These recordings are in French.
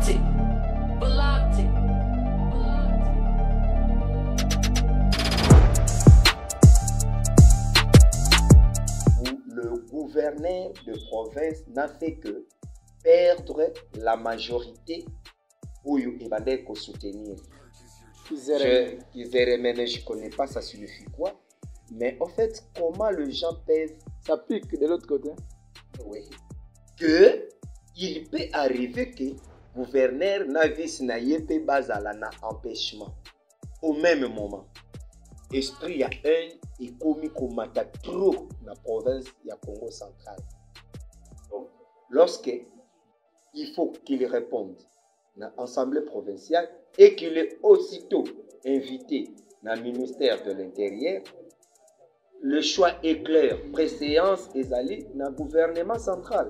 Belati. Belati. Le gouverneur de province n'a fait que perdre la majorité où il va soutenir. Je ne connais pas ça signifie quoi, mais en fait, comment les gens peuvent... Ça pique de l'autre côté. Oui. Que il peut arriver que gouverneur Navis Nayepe Bazala na empêchement. Au même moment, esprit ya un et commis komata trop na province ya Congo central. Donc, lorsque il faut qu'il réponde dans l'Assemblée provinciale et qu'il est aussitôt invité dans le ministère de l'Intérieur, le choix est clair, préséance est allée dans le gouvernement central.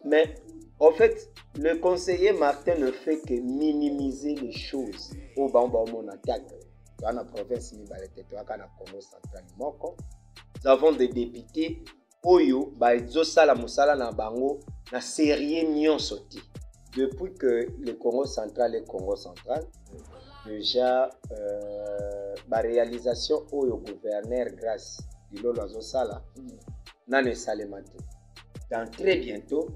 Mais en fait, le conseiller Martin ne fait que minimiser les choses au Bambamon attaque. Dans la province de Congo central, nous avons des députés Oyo, Sala Musala na Bango, na série Nyon Soti. Depuis que le Congo central est Congo central, déjà, la réalisation Oyo gouverneur grâce Bilolo Azosala, Nane Salemate. Dans très bientôt,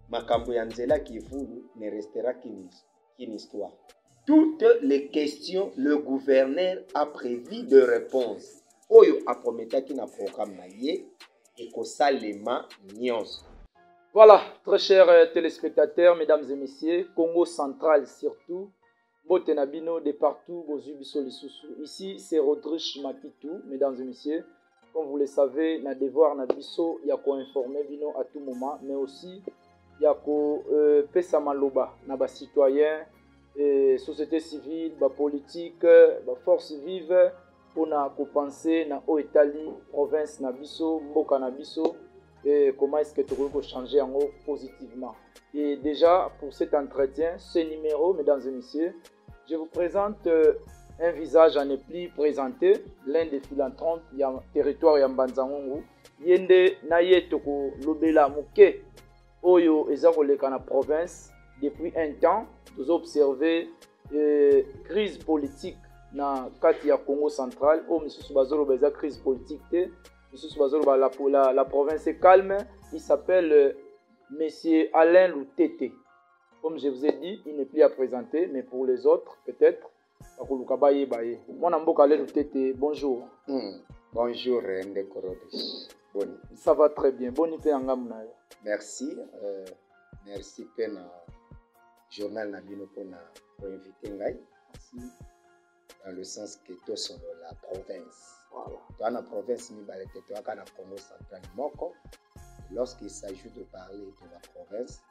Makambo Yanzela qui voulu ne restera qu'une histoire. Toutes les questions, le gouverneur a prévu de réponses. Oyo a promis qu'il a programme et que ça les mains nyons. Voilà, très chers téléspectateurs, mesdames et messieurs, Congo central surtout, Botenabino de partout, ici c'est Rodrigue Makitou, mesdames et messieurs. Comme vous le savez, na devoir na biso, il y a qu'à informer bino à tout moment, mais aussi il y a qu'à pesa maloba na ba citoyens, société civile, ba politique, ba force vive, pour na penser na Italie, province na biso, mboka na biso. Et comment est-ce que tu peux changer en haut positivement. Et déjà, pour cet entretien, ce numéro, mesdames et messieurs, je vous présente un visage à ne plus présenter, l'un des philanthropes du territoire Yambanzangongu, Yende Naye Toko Lobela Mouke, Oyo Ezaroleka na province. Depuis un temps, nous observons crise politique na kati ya Congo central, au Misusu Bazolo Beza crise politique. La province est calme. Il s'appelle Monsieur Alain Loutete. Comme je vous ai dit, il n'est plus à présenter, mais pour les autres, peut-être. Mon amboka Alain Loutete, bonjour. Bonjour, Ndekorobish. Boni. Ça va très bien. Boni pe angamna. Merci. Merci pena journal Nabino pour inviter Ngai. Merci. Dans le sens que tout sur la province. Voilà. Dans la province, Congo central, lorsqu'il s'agit de parler de la province,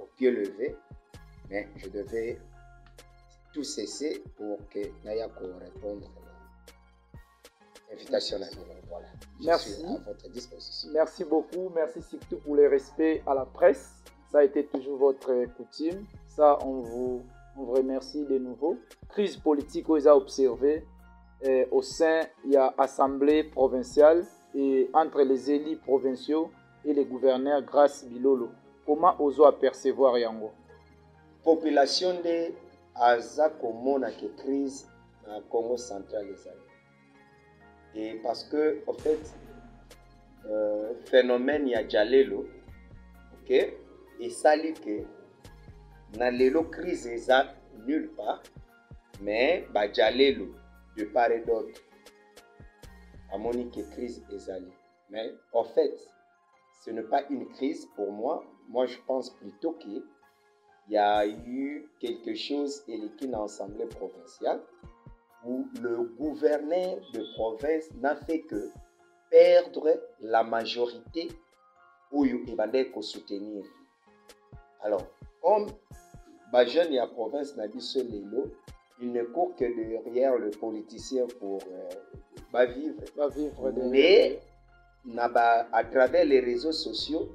au pied levé, mais je devais tout cesser pour que Nayako réponde à l'invitation. Voilà. Merci. Je suis à votre disposition. Merci beaucoup. Merci surtout pour le respect à la presse. Ça a été toujours votre coutume. Ça, on vous remercie de nouveau. Crise politique qu'on a observée au sein de l'Assemblée provinciale et entre les élus provinciaux et les gouverneurs grâce Bilolo. Comment oso apercevoir yango? Population de Aza Komona qui crise dans Congo central les amis. Et parce que en fait phénomène ya Jalelo, ok, et ça dit que na lelo crise eza nulle part, mais Bajalelo de part et d'autre à Monique crise ezali. Mais en fait, ce n'est pas une crise pour moi. Moi, je pense plutôt qu'il y a eu quelque chose et l'équipe d'Assemblée provinciale où le gouverneur de province n'a fait que perdre la majorité où il va soutenir. Alors, comme Bajan et la province n'a dit ce lélo, il ne court que derrière le politicien pour vivre. Mais à travers les réseaux sociaux,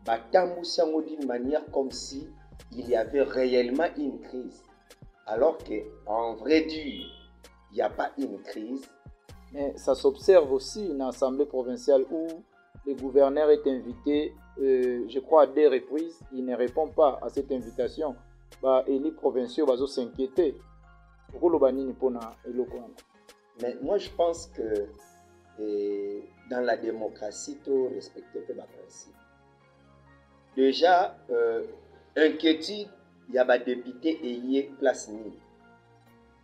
d'une manière comme si il y avait réellement une crise. Alors qu'en vrai dur, il n'y a pas une crise. Mais ça s'observe aussi dans l'Assemblée provinciale où le gouverneur est invité je crois à 2 reprises, il ne répond pas à cette invitation. Bah, les provinciaux vont s'inquiéter. Mais moi, je pense que dans la démocratie, tout respecter le principe. Déjà, inquiétude, il y a des députés et il y a place nulle.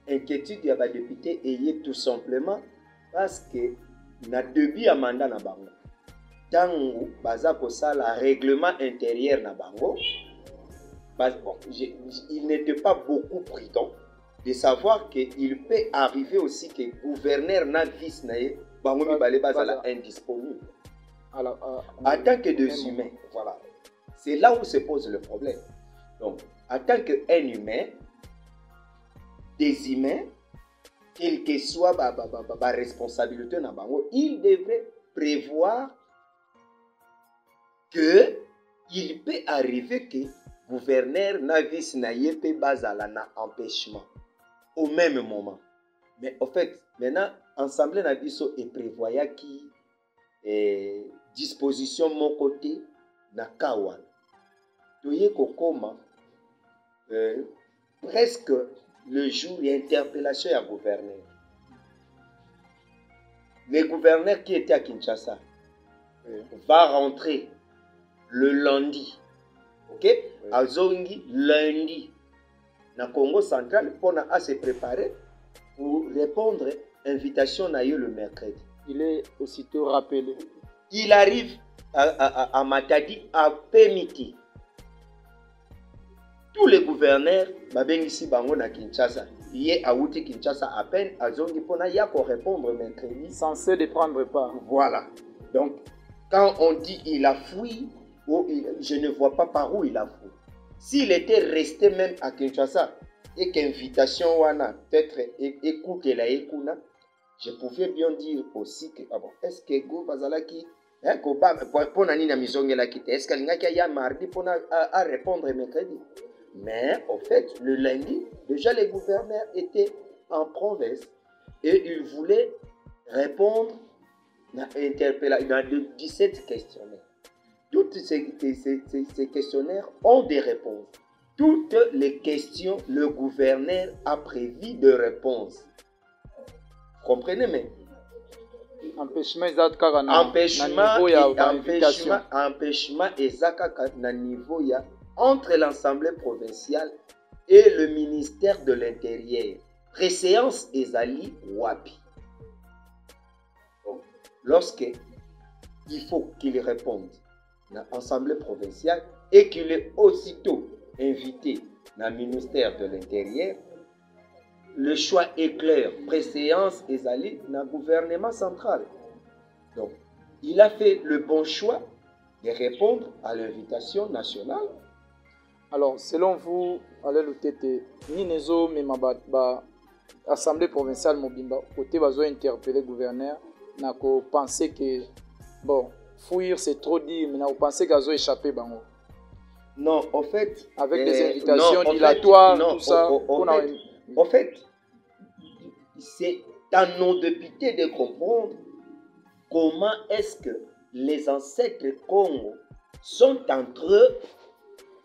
Inquiétude, il y a des députés et il y a tout simplement parce que na début à mandat na bango. Tango, baza ko sala règlement intérieur na bango. Bon, il n'était pas beaucoup prudent de savoir qu'il peut arriver aussi que le gouverneur n'a vice bango mibale bazala indisponible. Alors, en tant que deux humains, voilà. C'est là où se pose le problème. Donc, en tant qu'un humain, des humains, quelle que soit la responsabilité na bango, il devrait prévoir que il peut arriver que gouverneur na vice na yepe bazala na empêchement au même moment. Mais en fait, maintenant, Assemblée na biso et prévoya qui disposition mon côté na kawan. Toye kokoma presque le jour il y a interpellation à gouverneur. Le gouverneur qui était à Kinshasa va rentrer le lundi. Ok? Azongi lundi. Na Congo central pour se préparer pour répondre à l'invitation na yo le mercredi. Il est aussitôt rappelé. Il arrive à Matadi à Pemiti. Tous les gouverneurs babengisi bango na Kinshasa. Il est à Outi Kinshasa à peine azongi pona ya ko répondre mercredi. Censé de prendre part. Voilà. Donc quand on dit il a fui, je ne vois pas par où il a fui. S'il était resté même à Kinshasa et qu'invitation wana peut-être écoute la ekuna, je pouvais bien dire aussi que ah bon, est-ce que go bazalaki pour nani na mizongela kite, est-ce qu'il y a mardi pour à répondre mercredi. Mais en fait, le lundi, déjà les gouverneurs étaient en province et ils voulaient répondre à 17 questionnaires. Toutes ces questionnaires ont des réponses. Toutes les questions, le gouverneur a prévu de réponses. Vous comprenez, mais empêchement exact na niveau ya entre l'Assemblée provinciale et le ministère de l'Intérieur. Préséance ezali wapi. Donc, lorsque il faut qu'il réponde dans l'Assemblée provinciale et qu'il est aussitôt invité dans le ministère de l'Intérieur, le choix est clair. Préséance ezali dans le gouvernement central. Donc, il a fait le bon choix de répondre à l'invitation nationale. Alors, selon vous, allez le tete, ni nezo memaba assemblée provinciale mobimba côté bazo interpeller gouverneur, n'a ko penser que bon, fuir c'est trop dire, mais n'a ko penser qu'azo échapper bango. Non, en fait, avec des invitations dilatoires, tout ça. En fait, c'est à nos députés de comprendre comment est-ce que les ancêtres Congo sont entre eux,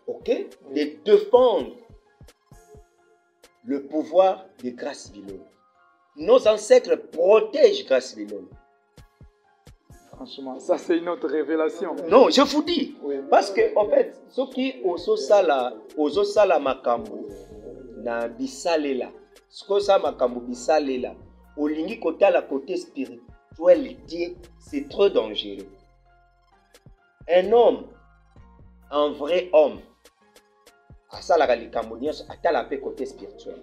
ok, de défendre le pouvoir de Grace Bilolo. Nos ancêtres protègent Grace Bilolo. Franchement, ça c'est une autre révélation. Non, je vous dis. Oui. Parce que, en fait, ceux qui oso sala makambo na bisalela, ce que ça makambo bisalela, olingi kota la côté spiritualité, c'est trop dangereux. Un homme, un vrai homme, à ça la likambo nyonso atala pe côté spirituel.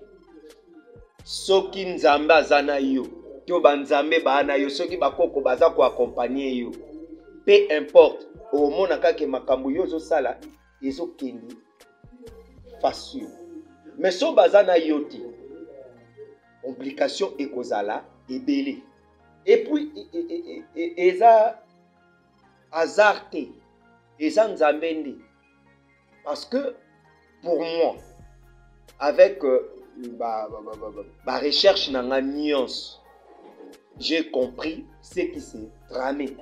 Soki nzambe azana yo, to banzambe bana yo, soki bakoko baza ko accompagner yo. Peu importe, au mona kake makambo yo zo sala, ezo kendi facile. Mais so bazana yo ti, complication ekozala ebele. Et puis eza azarte, eza nzambende. Parce que pour moi, avec ma recherche dans la nuance, j'ai compris ce qui s'est tramé.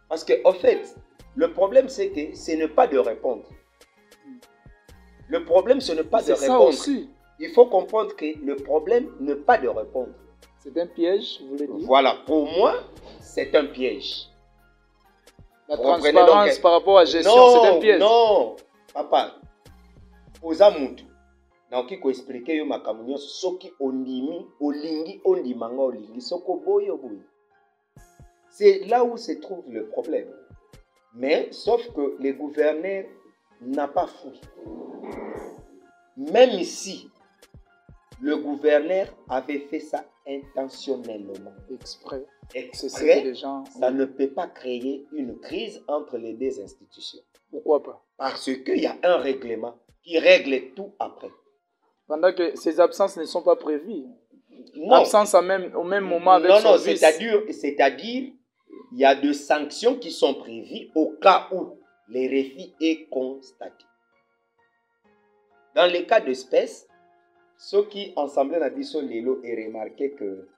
Parce que, en fait, Le problème, c'est que ce n'est pas de répondre. Le problème, ce n'est pas de C'est ça répondre. aussi. Il faut comprendre que le problème n'est pas de répondre. C'est un piège, vous voulez dire? Voilà, pour moi, c'est un piège. La Vous comprenez transparence donc? par rapport à la gestion, Non, c'est un piège. non, papa. Oza mutu. Naoki ko expliquer yo makambo nyonso soki ondimi, olingi, ondimanga olingi, soko boyo boyo. C'est là où se trouve le problème. Mais sauf que le gouverneur n'a pas fui. Même ici, le gouverneur avait fait ça intentionnellement. Exprès. C'est ce que Exprès, les gens... ça ne peut pas créer une crise entre les deux institutions. Pourquoi pas? Parce qu'il y a un règlement qui règle tout après. Pendant que ces absences ne sont pas prévues. Non, Absence au même moment avec son vice. c'est-à-dire, il y a des sanctions qui sont prévues au cas où le refus est constaté. Dans les cas d'espèce, ceux qui ensemble dans Bisso Lelo et remarqué que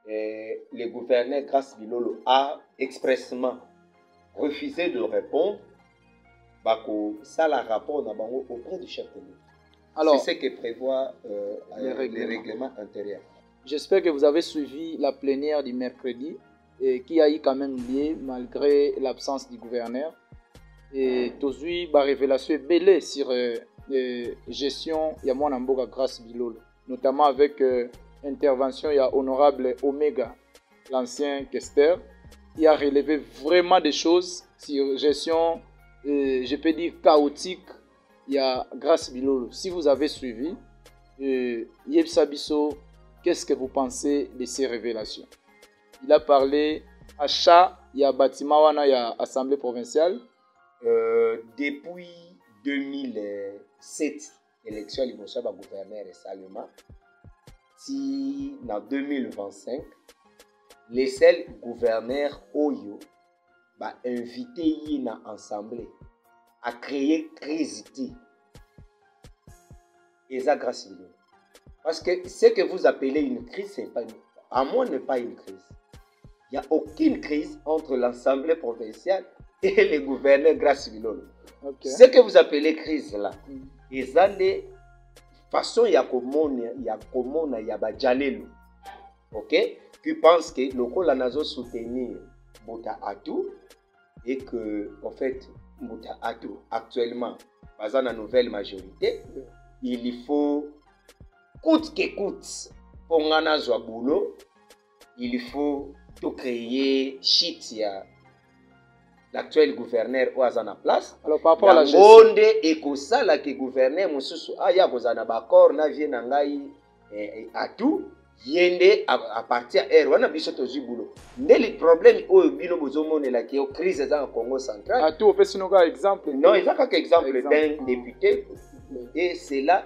le gouverneur Grace Bilolo a expressement refusé de répondre, ça la rapport auprès du chef de l'État. Alors, c'est ce que prévoit les les règlements intérieurs. j'espère que vous avez suivi la plénière du mercredi et qui a eu quand même lieu malgré l'absence du gouverneur. Et aujourd'hui, la révélation est belle sur gestion de Mwana Mboka Grace Bilolo, notamment avec intervention il y a honorable Omega, l'ancien questeur, qui a relevé vraiment des choses sur gestion, je peux dire chaotique. Il y a Grace Bilolo. Si vous avez suivi, Yebsa Bisso, qu'est-ce que vous pensez de ces révélations? Il a parlé achat, il y a bâtiment, il y a assemblée provinciale. Depuis 2007, l'élection du gouverneur et Salema, si en 2025, les seuls gouverneurs Oyo va inviter une assemblée à créer crise. Et ça grâce à lui. Parce que ce que vous appelez une crise, c'est pas à moi n'est pas une crise. Il n'y a aucune crise entre l'Assemblée provinciale et le gouverneur Grace Bilolo. Okay. Ce que vous appelez crise là, ils ont des façons, il y a Bajalelu, ok, qui pensent que le col a soutenir Bota Atou et que, en fait, Bota Atou, actuellement, dans la nouvelle majorité, il faut, coûte que coûte, pour Ngana Zouaboulot, il faut tout créer shit l'actuel gouverneur Ouazana place. Alors par rapport à la gestion, et que ça là que gouverneur Mosusu aya kozana bakor na vie na ngai à tout yende à partir wana biso tozi boulot. Ndeli problème oyo bino bozomone la ki crise dans le Congo central. À tout fait sinon exemple. Non, il y a quelques exemples d'un député et c'est là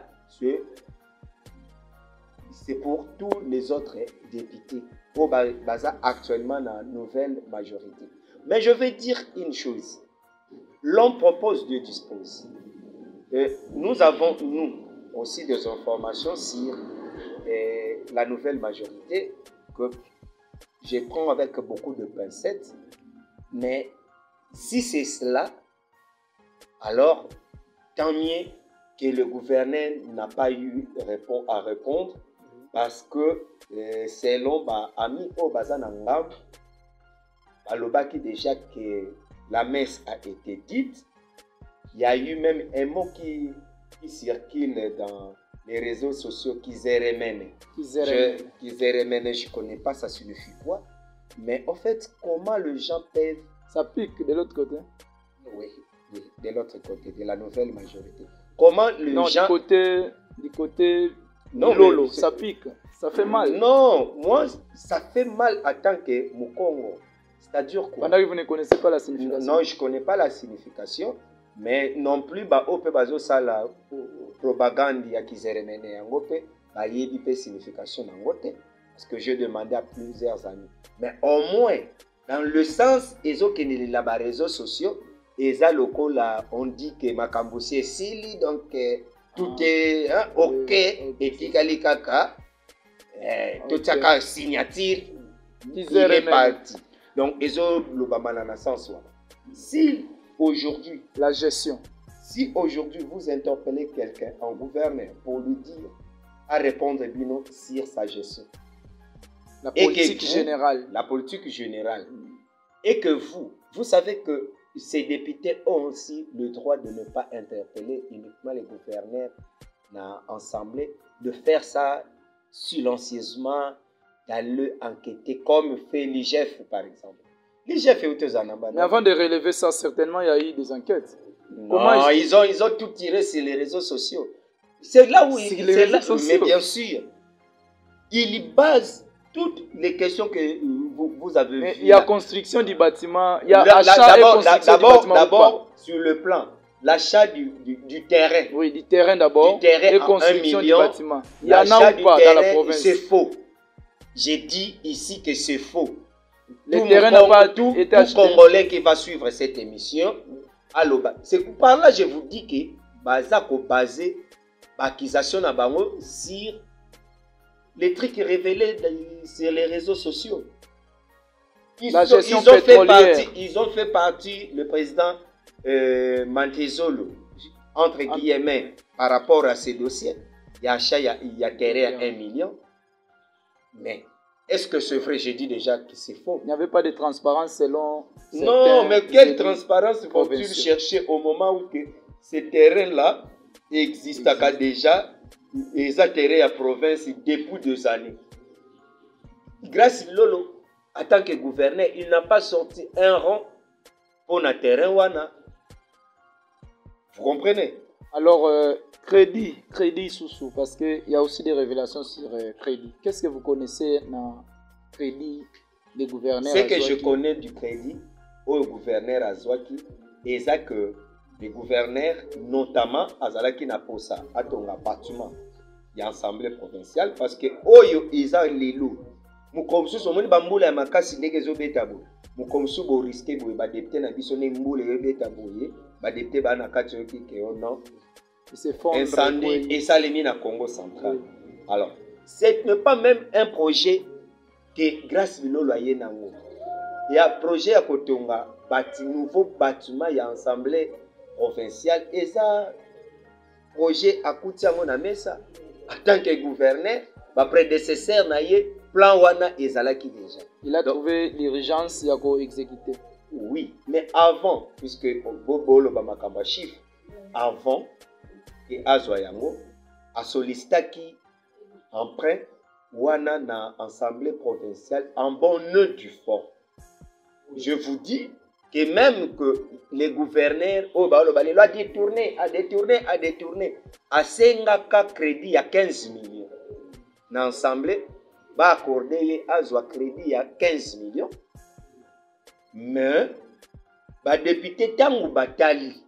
c'est pour tous les autres députés pour baza actuellement dans la nouvelle majorité. Mais je vais dire une chose. L'homme propose, Dieu dispose. Nous avons, nous, aussi des informations sur la nouvelle majorité que je prends avec beaucoup de pincettes. Mais si c'est cela, alors tant mieux que le gouverneur n'a pas eu à répondre parce que selon Ami Obazanangam, Alobaki déjà que la messe a été dite. Il y a eu même un mot qui circule dans les réseaux sociaux, Kizeremene. Kizeremene, je ne connais pas, ça signifie quoi. Mais en fait, comment les gens peuvent... Ça pique de l'autre côté. Oui, de l'autre côté, de la nouvelle majorité. Comment les gens... Du côté non, Lolo, ça pique, ça fait mal. Non, moi, ça fait mal en tant que Mukongo. C'est-à-dire quoi? Pendant que vous ne connaissez pas la signification. Non, je ne connais pas la signification, mais non plus, on peut baser ça la propagande ya Kizeremene yangope, il y a une signification yangote, parce que j'ai demandé à plusieurs amis. Mais au moins, dans le sens, ils ont les réseaux sociaux, et ça, on dit que Makambusi est sili, donc tout est ok, et Kikali Kaka, tout ça, signature, il est parti. Donc, ils ont le sens. Si aujourd'hui, La gestion. si aujourd'hui vous interpellez quelqu'un, un gouverneur, pour lui dire à répondre Bino sur sa gestion, La Et que politique vous- générale. la politique générale, et que vous savez que ces députés ont aussi le droit de ne pas interpeller uniquement les gouverneurs dans l'Assemblée, de faire ça silencieusement, d'aller enquêter, comme fait l'IGF par exemple. L'IGF est où Zanamba? Mais avant de relever ça, certainement, il y a eu des enquêtes. Non, Comment ils ont tout tiré sur les réseaux sociaux. C'est là où Sur ils, les c'est réseaux là- sociaux. Mais bien sûr, ils basent toutes les questions que vous avez Mais vues. il y a là. construction du bâtiment, il y a Là, achat et construction du bâtiment. ou pas? d'abord, sur le plan, l'achat du terrain. Oui, du terrain d'abord Du terrain et en construction 1 du million. bâtiment. Il y en L'achat a du ou pas dans la terrain, province? c'est faux. J'ai dit ici que c'est faux. Le Tout terrain mon- n'a pas tout, été tout acheté. Congolais qui va suivre cette émission, c'est par là je vous dis que Bazako basé l'accusation na bango sur les trucs révélés sur les réseaux sociaux. La gestion pétrolière. Ils ont fait partie, le président Mantezolo, entre guillemets, par rapport à ces dossiers. Il y a achat, il y a terrain à 1 million. Mais est-ce que c'est vrai? J'ai dit déjà que c'est faux. Il n'y avait pas de transparence selon. Non, certains mais quelle élus transparence vont-ils provinciaux. chercher au moment où que ces terrains-là existent déjà, et ça terrain à province depuis 2 années. Grâce Lolo, en tant que gouverneur, il n'a pas sorti un rond pour un terrain wana. Vous comprenez? Alors, crédit sous parce qu'il y a aussi des révélations sur crédit. Qu'est-ce que vous connaissez dans crédit des gouverneurs? Ce que je Azwaki? connais du crédit au gouverneur Azwaki, et ça que les gouverneurs, notamment Azalaki na posa, à ton appartement, il y a l'Assemblée provinciale, parce que Oyo Isa Lilo, Mukomsu, son moni bamboula ya makasi ndenge zo betabo, Mukomsu bo risqué bo ba député na biso ne mboule yo betabo ye, ba député ba na kati yo ki ke non. Il s'effondre, Incendie oui. et ça les mis na Congo central. Oui. Alors, ce n'est pas même un projet que grâce Lilo loyer nango. Il y a un projet à côté nouveau bâtiment, il y a assemblée provinciale et ça projet à Koutiango na mesa en tant que gouverneur, ma prédécesseur na ye plan wana ezalaki déjà. Il a Donc, trouvé l'urgence il a exécuté. oui, mais avant, puisque Bobolo Bamakamba chiffre, avant et Azwayango a sollicité emprunt wana na assemblée provinciale en bon nœud du fort. Je vous dis que même que les gouverneurs, les lois détourné, à Sengaka crédit à 15 millions. Dans l'Assemblée, va accorder à crédit à 15 millions. Mais, les députés, tant batali,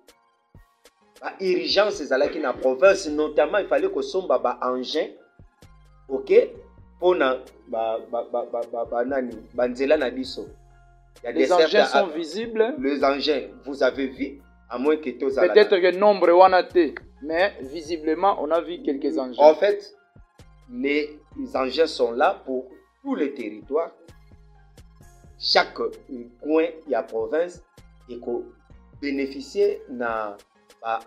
urgence dans la province, notamment, il fallait que son engin, ok, pour na banzela na biso. Les engins sont visibles. Les engins, vous avez vu, à moins que tous Peut-être que nombre wanate, mais visiblement, on a vu quelques engins. En fait, les engins sont là pour tous les territoires. Chaque coin de la province et qu'on bénéficier d'un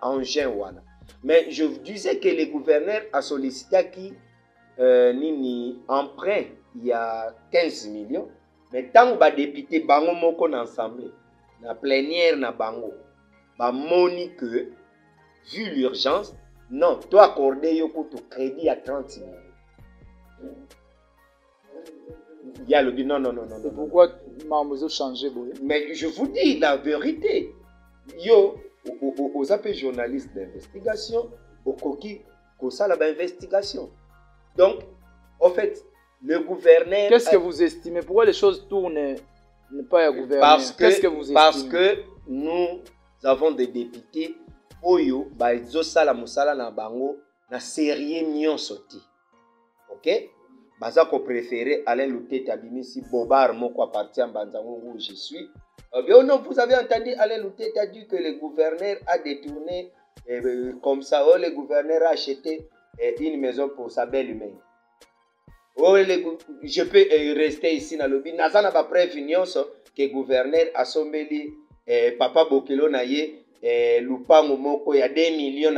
engin wana. Mais je vous disais que les gouverneurs ont sollicité qui nini emprunt il y a 15 millions. Mais tant que les députés bango moko ensemble, na plénière na bango, ba moni que vu l'urgence, non, toi accorder yoko to crédit à 30 millions. Il y a le dit non. C'est pourquoi Mamozo changé. Mais je vous dis la vérité. Yo, aux appels journalistes d'investigation, au coquille, qu'on ça la investigation. Donc, en fait, le gouverneur. Qu'est-ce que vous estimez? Pourquoi les choses tournent pas à gouverner? Qu'est-ce que vous estimez? Parce que nous avons des députés, Oyo, Baizosala Moussala na Bango, na sérieux mion sauté. Ok? Baza ko préféré Alain Louté Tabimisi Bobar Moko appartient à Banzango où je suis. Bien non, vous avez entendu Alain Louté a dit que le gouverneur a détourné comme ça, le gouverneur a acheté une maison pour sa belle-mère. Je peux rester ici dans le lobby. Nazana va preuve que le gouverneur a sommeli papa Bokelo na ye lupango moko ya 2 millions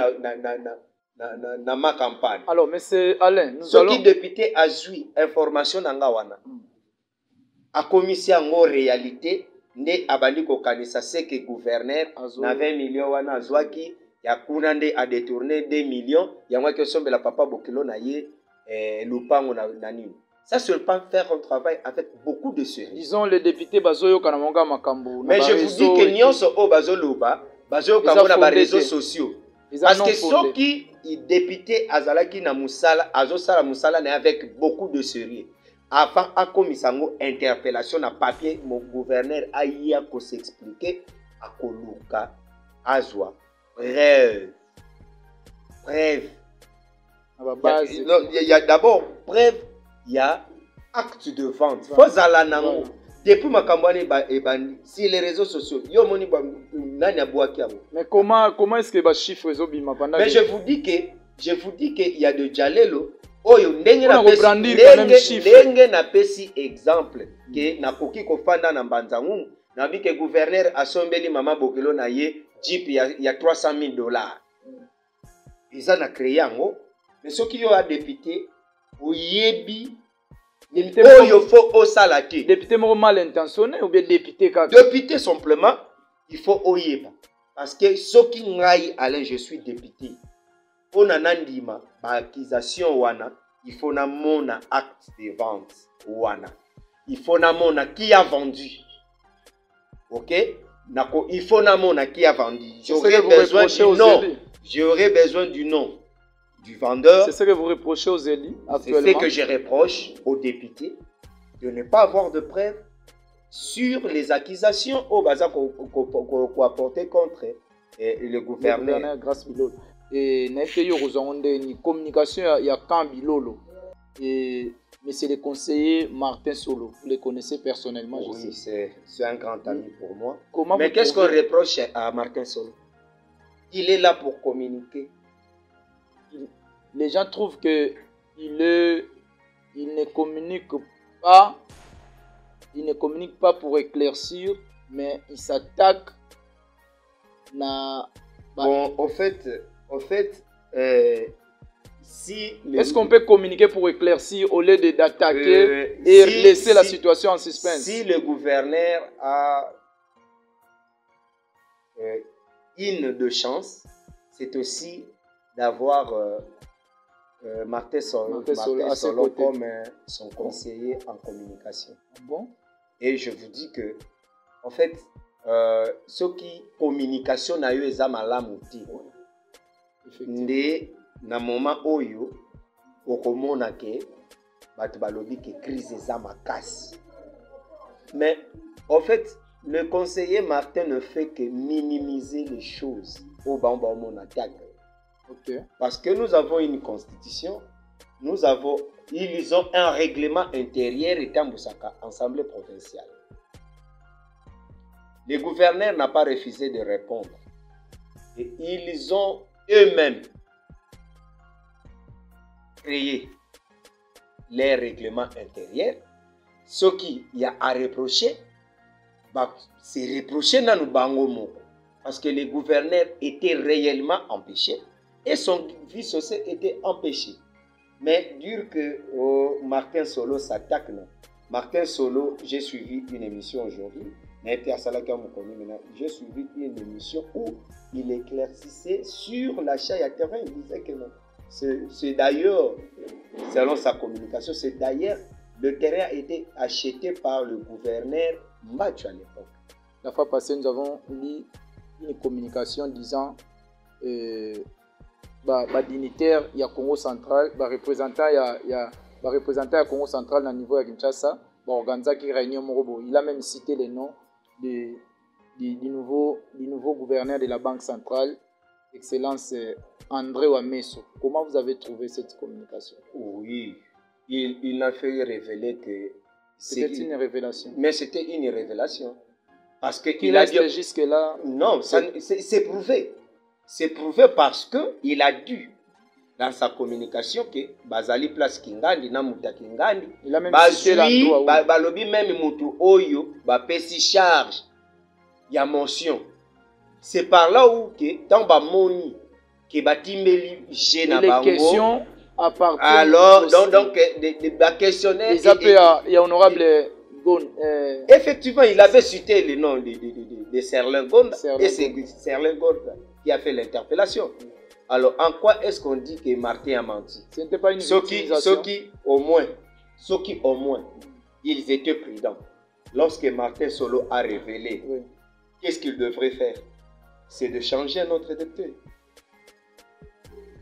na ma campagne. Alors, monsieur Alain, nous Ce allons... qui député a joué information nanga wana. A commissi en réalité, ne abandi kokanisa c'est que gouverneur na 20 millions wana azwaki ya kuna nde a détourné 2 millions ya moi que sombe la papa Bokelo na ye lupango na nini. Ça c'est pas faire un travail avec beaucoup de sérieux. Disons les députés bazoyo kana monga makambo. Mais je vous dis que nyonso o bazoloba bazoyo kamona ba réseaux sociaux. Parce que ceux qui député azalaki na musala azosala musala na avec beaucoup de sérieux. Avant à komisango interpellation na papier mon gouverneur aïa ko s'expliquer à koluka azwa preuve. Il y a d'abord preuve, il y a acte de vente. Faut aller nango. Depuis ma campagne si les réseaux sociaux yo moni nani abwaki yango. Mais comment est-ce que ba chiffres ezobima pendant? Mais je vous dis que il y a de Jalelo oyo ndenge na pesi exemple que na koki ko fanda na mbanzangu na bi que gouverneur asombeli mama Bokelo na ye jeep ya $300,000. Ils en a créé yango. Mais ce qui a député oyebi oyo faut au salati. Député mal intentionné ou bien député kaka? Député simplement, il faut oyeba. Parce que ce qui ngai Alain, je suis député. On a nandima ba accusation wana, il faut na mona acte de vente wana. Il faut na mona qui a vendu. OK? Nako, il faut na mona qui a vendu. J'aurais besoin du nom. J'aurais besoin du nom du vendeur. C'est ce que vous reprochez aux élus actuellement. C'est ce que je reproche aux députés de ne pas avoir de preuves sur les accusations au bazar qu'on apporté contre le gouverneur. Grâce Bilolo. Et une communication il y a quand Bilolo et mais c'est le conseiller Martin Solo. Vous le connaissez personnellement? Oui, c'est un grand ami pour moi. Comment mais qu'est-ce qu'on reproche à Martin Solo? Il est là pour communiquer. Les gens trouvent que il ne communique pas. Il ne communique pas pour éclaircir, mais il s'attaque. Bon, au fait, si... Est-ce qu'on peut communiquer pour éclaircir au lieu d'attaquer et laisser la situation en suspense? Si le gouverneur a une de chance, c'est aussi d'avoir Martin Solo comme son conseiller en communication. Bon. Et je vous dis que, en fait, ce qui communication n'a eu ezamalamuti. Ndé na moment oyo okomona ke bato balobi ke crise ezamakasi. Mais en fait, le conseiller Martin ne fait que minimiser les choses au bamba au mon attaque. Okay. Parce que nous avons une constitution, ils ont un règlement intérieur et Tamboussaka, Assemblée provinciale. Le gouverneur n'a pas refusé de répondre. Et ils ont eux-mêmes créé les règlements intérieurs. Ce qu'il y a à reprocher, c'est reprocher dans le bango. Parce que le gouverneur était réellement empêché. Et son vice aussi était empêché. Mais dire que Martin Solo s'attaque, non. Martin Solo, j'ai suivi une émission aujourd'hui. J'ai suivi une émission où il éclaircissait sur l'achat à terrain. Il disait que non. C'est d'ailleurs, selon sa communication, c'est d'ailleurs, le terrain a été acheté par le gouverneur Mbachu à l'époque. La fois passée, nous avons lu une communication disant dignitaire, il y a Congo central, représentant il y a Congo central dans le niveau de Kinshasa, qui réunion Morobo. Il a même cité les noms du nouveau gouverneur de la Banque centrale, Excellence André Wameso. Comment vous avez trouvé cette communication? Oui, il n'a fait révéler que c'était une révélation. Mais c'était une révélation. Parce qu'il a dit jusque-là. Non, c'est prouvé. C'est prouvé parce qu'il a dit dans sa communication que Bazali place Kingandi, Namuta Kingandi, il a même cité l'endroit où Balobi même Mutu Oyo, Bapesi charge. y a mention. C'est par là où que dans ba moni que batimeli j'ai na bango. Les questions à partir. Alors donc des questionnaires. Les appels il y a honorable Gon. Effectivement, il avait cité le nom de Serlin Gonda et c'est Serlin Gonda qui a fait l'interpellation. Alors en quoi est-ce qu'on dit que Martin a menti? Ce n'était pas une victimisation. Ceux qui au moins ils étaient prudents. Lorsque Martin Solo a révélé, oui, qu'est-ce qu'il devrait faire? C'est de changer notre député.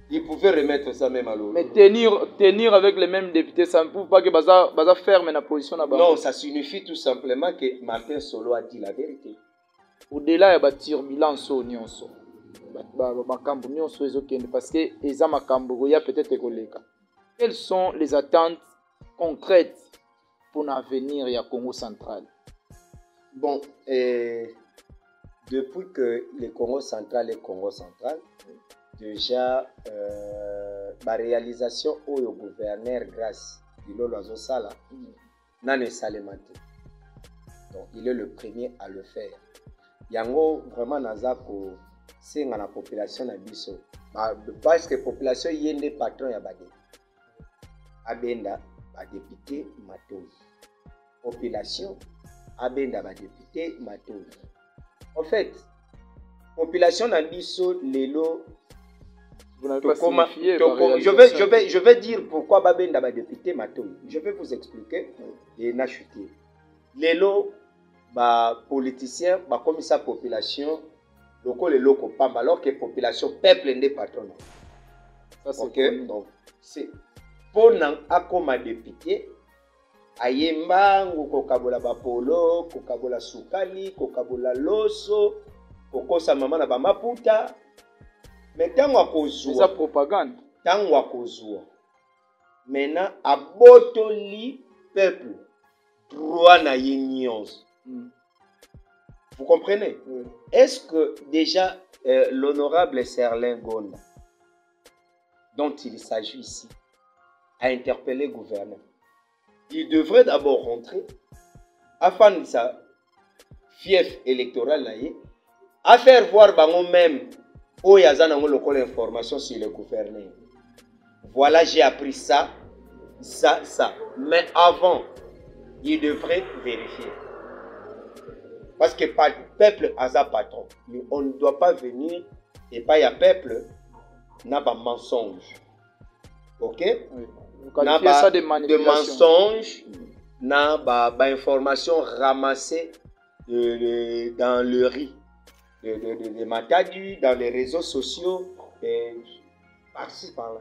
Il pouvait remettre ça même à l'eau. Mais tenir avec les mêmes députés, ça ne prouve pas que Baza ferme la position là-bas. Non, ça signifie tout simplement que Martin Solo a dit la vérité. Au-delà, il y a turbulence au Nyonso. Parce que Eza Makambo, il y a peut-être collègues. Quelles sont les attentes concrètes pour l'avenir du Congo central? Bon, depuis que le Congo central est Congo central, déjà la réalisation au gouverneur grâce Bilo Loazo Sala n'a ne salémenté. Donc il est le premier à le faire. Yango vraiment nazako c'est dans la population na biso. Parce que la population yende patron ya bade. Abenda ba député Matoi. Population abenda ba député Matoi. En fait, population na biso lelo. Vous n'avez pas signifié je vais dire pourquoi babenda ba député Matoi. Je vais vous expliquer et na chuter. Lelo ba politicien ba comme sa population loko le loko pamba alors que population peuple n'est patron. Ça c'est OK. Donc c'est pour nan akoma député ayemba kokabola ba polo, kokabola sukali, kokabola loso, kokosa mama na ba maputa. Mais tant akozwa c'est propagande. Tant akozwa maintenant abotoli peuple droit na yenions. Vous comprenez? Oui. Est-ce que déjà l'honorable Serlin Gonda, dont il s'agit ici, a interpellé le gouverneur? Il devrait d'abord rentrer afin de sa fief électorale à faire voir bango même où il y a l'information sur le gouverneur. Voilà, j'ai appris ça. Mais avant, il devrait vérifier. Parce que le peuple a sa patron. On ne doit pas venir et pas y a peuple n'a pas mensonge. Ok? Oui. N'a pas de mensonge, n'a pas information ramassée dans le riz, de Matadi, dans les réseaux sociaux, par-ci par-là.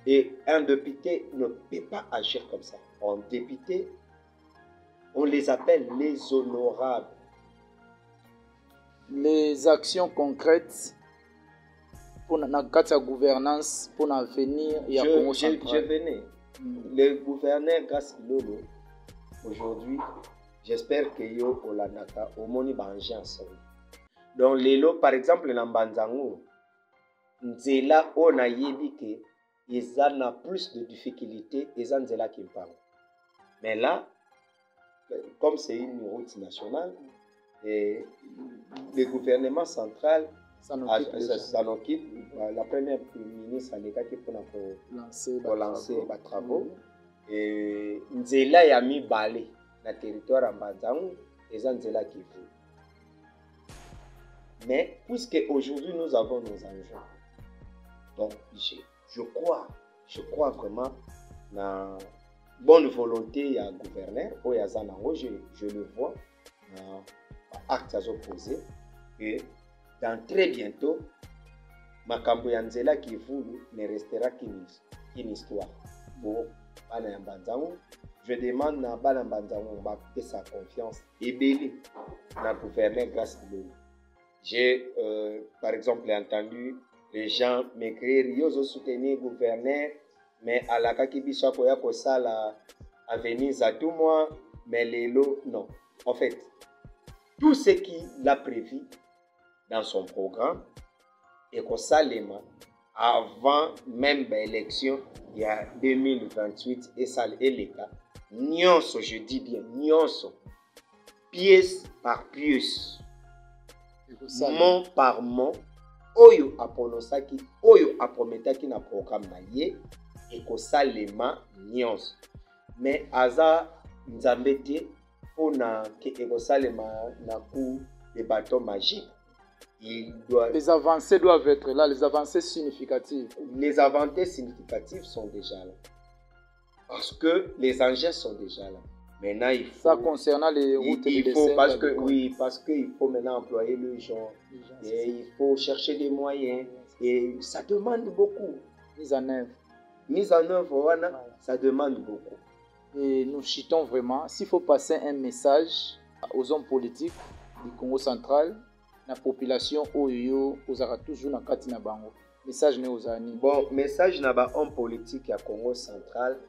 Et un député ne peut pas agir comme ça. Un député, on les appelle les honorables. Les actions concrètes pour la gouvernance, pour l'avenir et à Congo central. Je venais. Le gouverneur Gas Lolo, aujourd'hui, j'espère que yo Olanaka, au moni banjance. Donc, lelo, par exemple, dans Banzango, Nzela, on a dit que ils ont plus de difficultés, ils ont Nzela qui parle. Mais là, comme c'est une route nationale, et le gouvernement central s'en occupe. La première ministre a qui pour lancer les travaux. Et Nzela a mis balai dans le territoire en Banzango, et Nzela qui veut. Mais puisque aujourd'hui nous avons nos enjeux, donc je crois vraiment dans bonne volonté à gouverneur, je le vois. Actes opposés et dans très bientôt Makambo Yanzela qui voulu ne restera qu'une histoire pour Bana Banzango. Je demande à Bana Banzango de sa confiance et belé dans le gouverneur grâce à lui. J'ai par exemple entendu les gens m'écrire ils ont soutenu le gouverneur mais à la Kakibiso Koya Kosala à venir à tout moi mais les lots non. En fait, tout ce qu'il a prévu dans son programme et qu'on s'alléma avant même l'élection, il y a 2028 et ça est le cas. Nyonso, je dis bien, nyonso, pièce par pièce, mot par mot oyo apronosaki oyo aprometaki na programme na ye ekosalema nyonso mais aza nzambe te mpona ke ekosalema na coup de bâton magique. Les avancées doivent être là, les avancées significatives. Les avancées significatives sont déjà là. Parce que les engins sont déjà là. Maintenant, il faut... Ça concernant les routes et les desserts. Parce qu'il faut maintenant employer le genre. Et il faut chercher des moyens. Et ça demande beaucoup. Mise en œuvre. Mise en œuvre, voilà, ça demande beaucoup. Et nous chitons vraiment, s'il faut passer un message aux hommes politiques du Congo central, la population oyo ozara toujours na kati na bango. Message ne ozani. Bon, message na ba homme politique ya Congo central,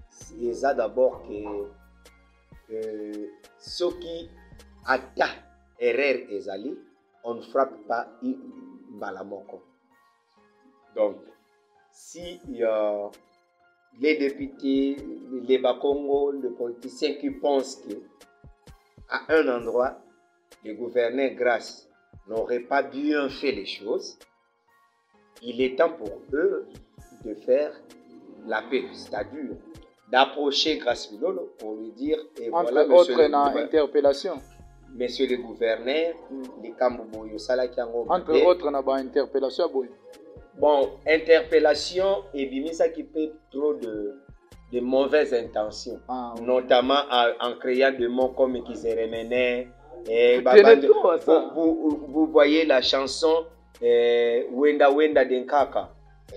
c'est ça d'abord que ceux qui ata erreur ezali, on ne frappe pas balamoko. Donc, si il y a les députés, les Bakongo, les politiciens qui pensent qu'à un endroit, le gouverneur Grasse n'aurait pas bien fait les choses, il est temps pour eux de faire l'appel, c'est-à-dire d'approcher Grasse Bilolo pour lui dire, et entre voilà, autres, interpellation. Monsieur le gouverneur, les Kamboboyo Salakiango. Entre autres, on a une interpellation. Bon, interpellation et bimisa qui peut trop de mauvaises intentions, notamment en créant des mots comme qui se remenaient. Vous voyez la chanson Wenda Wenda Denkaka.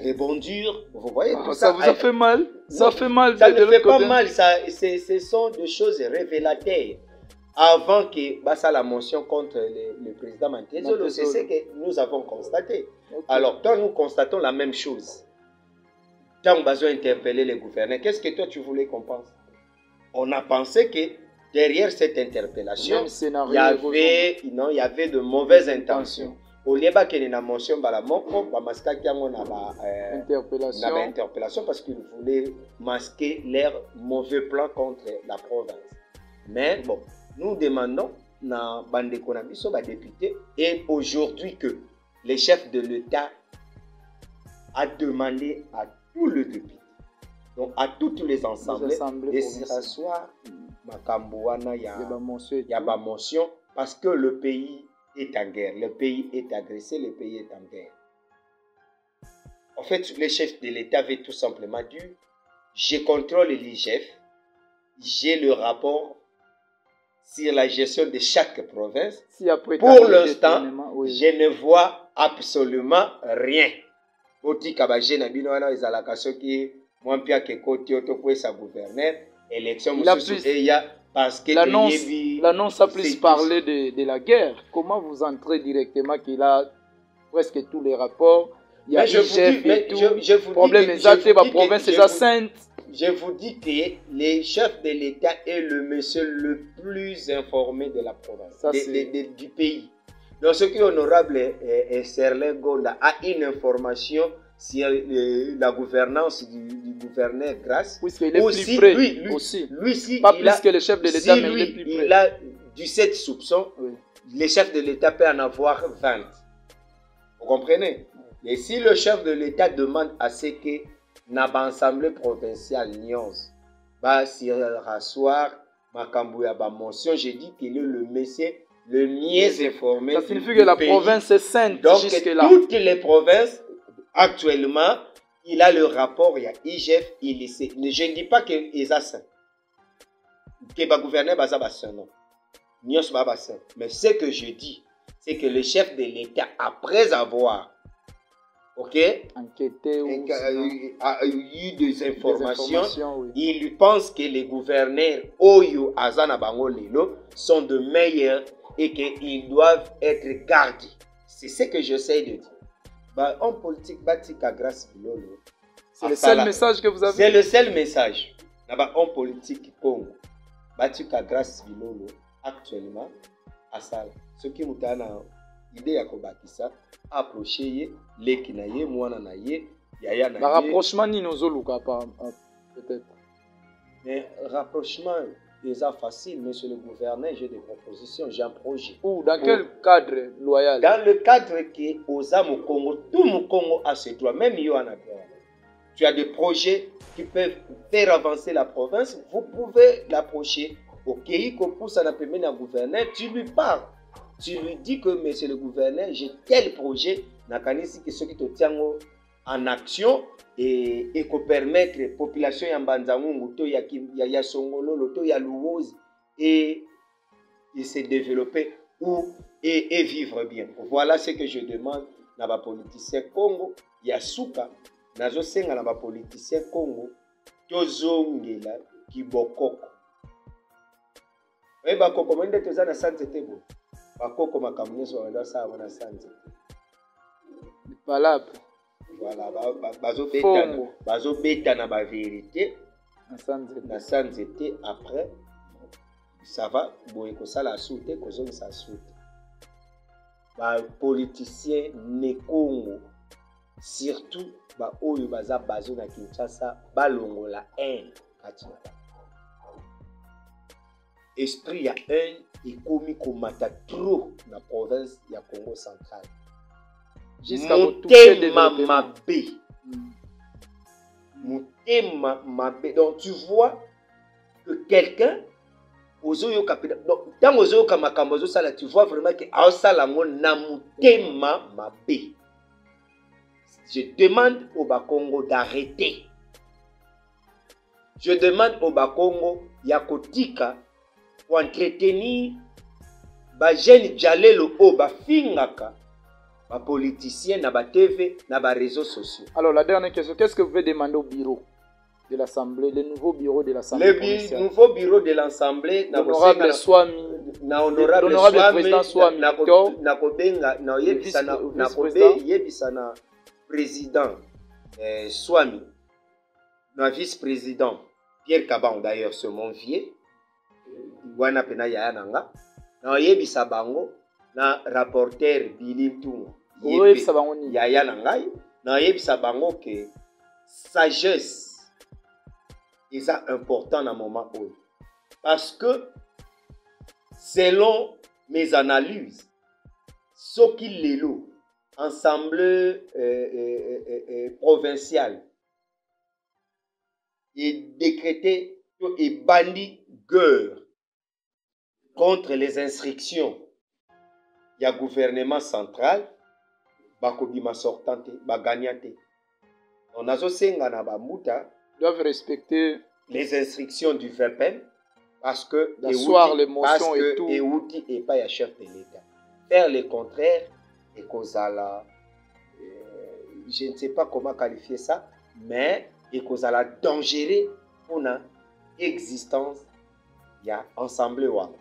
Rebondir, vous voyez tout ça. Ça vous a fait mal? Ça fait mal. Ça ne fait pas mal. Ce sont des choses révélateurs. Avant que ça la motion contre le président Mantézolo, c'est ce que nous avons constaté. Okay. Alors, quand nous constatons la même chose, quand on a besoin d'interpeller les gouverneurs, qu'est-ce que toi tu voulais qu'on pense? On a pensé que derrière cette interpellation, il y avait de mauvaises intentions. Au lieu de la motion, interpellation parce qu'ils voulaient masquer leur mauvais plan contre la province. Mais bon, nous demandons na bande konabiso ba député et aujourd'hui que le chef de l'État a demandé à tous les députés, donc à toutes les assemblées de s'asseoir makambouana ya ba motion parce que le pays est en guerre, le pays est agressé, le pays est en guerre. En fait, le chef de l'État avait tout simplement dit, je contrôle l'IGF, j'ai le rapport sur la gestion de chaque province. Pour l'instant, je ne vois absolument rien. Parce que l'annonce a plus parlé de la guerre. Comment vous entrez directement qu'il a presque tous les rapports? Il y a problème province sainte. Je vous dis que le chef de l'État est le monsieur le plus informé de la province, du pays. Donc, ce qui est honorable Serlin Gonda a une information sur la gouvernance du gouverneur Grasse. Puisqu'il est plus près lui, pas plus que le chef de l'État, mais il est plus près. Il a 17 soupçons, le chef de l'État peut en avoir 20. Vous comprenez? Et si le chef de l'État demande à ce que na assemblée provinciale Nyons s'y rasseoir Makambouya ba motion, j'ai dit qu'il est le monsieur le mieux informé. Ça signifie que la province est sainte. Donc toutes les provinces actuellement il a le rapport, il y a IGF, il sait. Je ne dis pas que les saint que ba gouverneur baza ba saint non Nyons ba saint, mais ce que je dis c'est que le chef de l'État après avoir enquêté ou a eu des informations, oui. Il pense que les gouverneurs Oyo Azana Bango Lelo sont de meilleurs et qu'ils doivent être gardés. C'est ce que j'essaie de dire. En politique, Batika Grasse Bilolo. C'est le seul message que vous avez? C'est le seul message. En politique Congo, Batika Grasse Bilolo actuellement à Sala. Ce qui nous a idée ya kobakisa approcher leki na ye mwana na ye yaya na ye rapprochement ni nozoluka pas peut-être mais rapprochement déjà facile, monsieur le gouverneur, j'ai des propositions, j'ai un projet. Ou dans quel cadre loyal? Dans le cadre qui aux âmes au Congo, tout le Congo a ses droits, même yo en a droit. Tu as des projets qui peuvent faire avancer la province, vous pouvez l'approcher. Ok, pour ça n'a pas un gouverneur, tu lui parles. Tu lui dis que, monsieur le gouverneur, j'ai tel projet, nakanisi que ceux qui te tiennent en action et que permettre la population ya Mbanzangungu, to ya Songolo, to ya Louozi et se développer et vivre bien. Voilà ce que je demande à ma politicien Congo, ya Souka, nazo senga na ma politicien Congo, tozongela kibokoko. Et bakoko mwende tozana santé tebo. Bakoko makamunyeso wanda sa wana santé. Valable. Voilà, bazo beta na ba vérité na santé après ça va boye ko sala soute ko zone sa soute. Ba politicien ne Congo surtout ba oyo baza bazo na Kinshasa balongola haine kati na esprit ya haine ekomi komata trop na province ya Congo central. Jusqu'à Motema mabe. Motema mabe. Donc tu vois que quelqu'un ozoyo kapida. Donc tant ozoyo kamakambo zo sala, tu vois vraiment que aosala ngo na motema mabe. Je demande au Bakongo d'arrêter. Je demande au Bakongo yakotika pour entretenir ba jeune jalelo o ba fingaka ba politicien na ba TV na ba réseaux sociaux. Alors la dernière question, qu'est-ce que vous pouvez demander au bureau de l'Assemblée, le nouveau bureau de l'Assemblée? Le nouveau bureau de l'Assemblée na honorable Swami, na honorable président Swami na kobenga na yebisa na kobe yebisa na président Swami na vice-président Pierre Kabang, d'ailleurs c'est mon vieux wana pena ya nanga na yebisa bango na rapporteur Billy Mtunga yaya na ngai na yebisa bango que sagesse est important dans moment où parce que selon mes analyses ce qu'il est là ensemble provincial est décrété et bandit guerre contre les instructions il y a gouvernement central bakobima sortante baganyate on a senga na bamuta doivent respecter les instructions du VPN parce que d'asseoir l'émotion et tout et pas ya chef de l'État faire le contraire et kozala je ne sais pas comment qualifier ça mais et kozala dangereux pour la existence ya ensemble wana.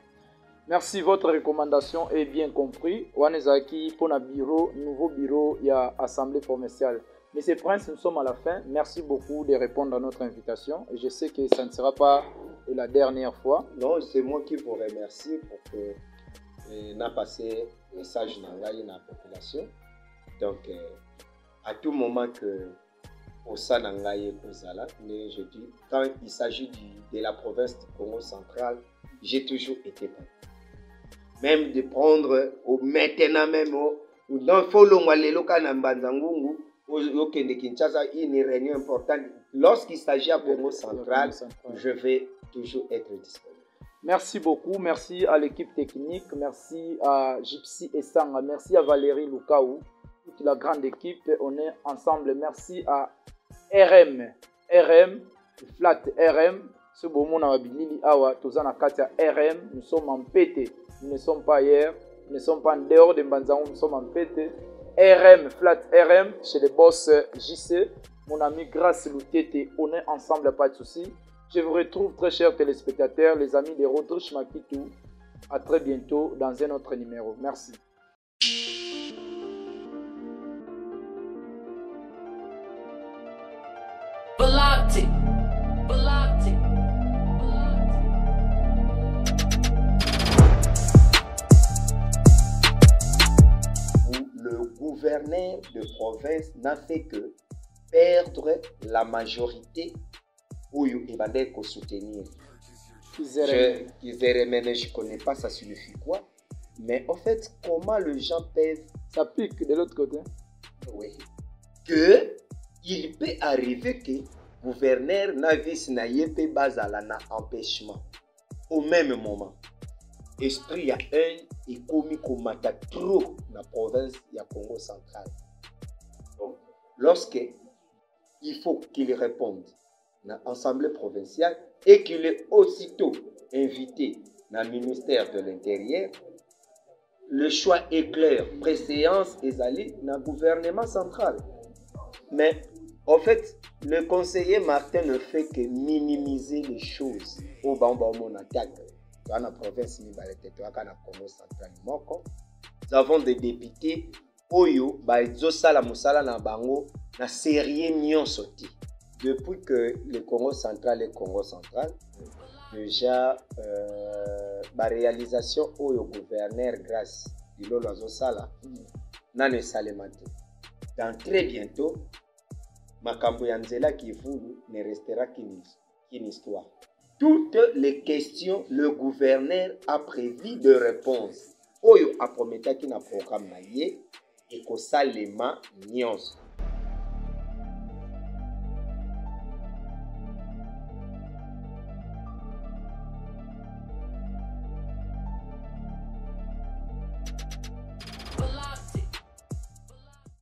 Merci, votre recommandation est bien compris. Wanezaki pour un bureau, nouveau bureau, il y a assemblée provinciale. Monsieur Prince, nous sommes à la fin. Merci beaucoup de répondre à notre invitation. Et je sais que ça ne sera pas la dernière fois. Non, c'est moi qui vous remercie pour que n'a passé le message dans la population. Donc, à tout moment que au Sanangaye Kozala, mais je dis, quand il s'agit de la province du Congo central, j'ai toujours été prêt. Même de prendre maintenant même dans Folongwalelo na Mbanzangungu au Kinshasa une réunion importante. Lorsqu'il s'agit à Congo central, je vais toujours être disponible. Merci beaucoup, merci à l'équipe technique, merci à Gypsy Essanga, merci à Valérie Lukaou, toute la grande équipe, on est ensemble. Merci à RM, Flat RM, ce beau monde a bilili awa, tozana katia RM, nous sommes en PT, nous ne sommes pas hier, nous ne sommes pas en dehors de Mbanzangungu, nous sommes en PT. RM, Flat RM, chez le boss JC, mon ami Grace Loutete, on est ensemble, pas de souci. Je vous retrouve très chers téléspectateurs, les amis de Rodrigue Makitou. À très bientôt dans un autre numéro. Merci. Le gouverneur de province n'a fait que perdre la majorité où il va soutenir. Kizeremene, je connais pas, ça signifie quoi. Mais en fait, comment les gens peuvent... Ça pique de l'autre côté. Oui. Que il peut arriver que gouverneur Navis Nayepe Bazala na empêchement. Au même moment, esprit ya un et commis komata trop dans la province ya Congo central. Donc, lorsque il faut qu'il réponde dans l'Assemblée provinciale et qu'il est aussitôt invité dans le ministère de l'Intérieur, le choix est clair. Préséance est allée dans le gouvernement central. Mais en fait, le conseiller Martin ne fait que minimiser les choses. Au Bamba, on attaque. Dans la province, dans le Congo central, nous avons des députés Oyo, Sala Musala na Bango, na sérieux Nyon Soti. Depuis que le Congo central est Congo central, déjà, la réalisation Oyo gouverneur grâce de l'Olo Sala, n'a ne salemate. Dans très bientôt, Makambo Yanzela qui voulu ne restera qu'une histoire. Toutes les questions, le gouverneur a prévu de réponses. Oyo a promis qu'il na programme naïe et que ça les nyonso.